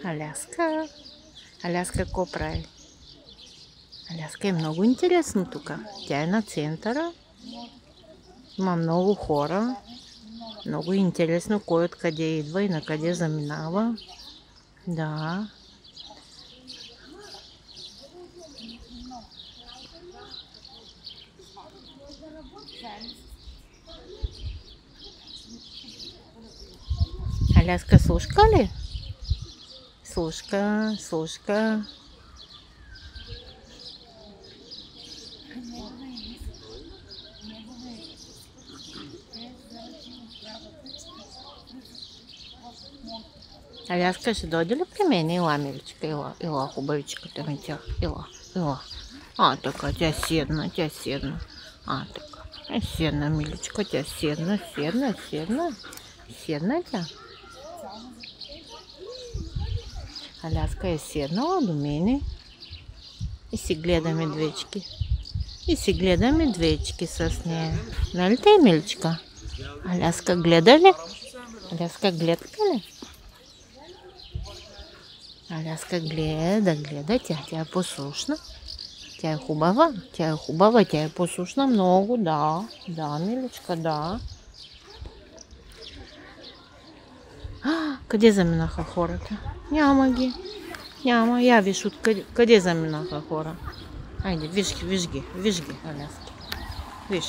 Аляска. Аляска какво прави? Аляска е много интересно тук. Тя е на центъра. Има много хора. Много интересно кой откъде идва и на къде заминава. Да. Аляска слушка ли? Слушка, слушка. Аляска ще дойде ли при мен? Ела, миличка, ела, хубавичката ми тя. Ела. А, така, тя седна. А, така. Седна, миличка, тя седна. Седна тя. Аляска е седнала до мене. И си гледаме двечки. С нея. Нали те, миличка? Аляска гледа ли? Аляска гледка ли? Аляска гледа. Тя е послушна. Тя е хубава. Тя е послушна много, да. Да, миличка, да. Къде заминаха хората? Няма ги. Няма. Я виж къде заминаха хора. Айде, виж ги, Аляски. Виж.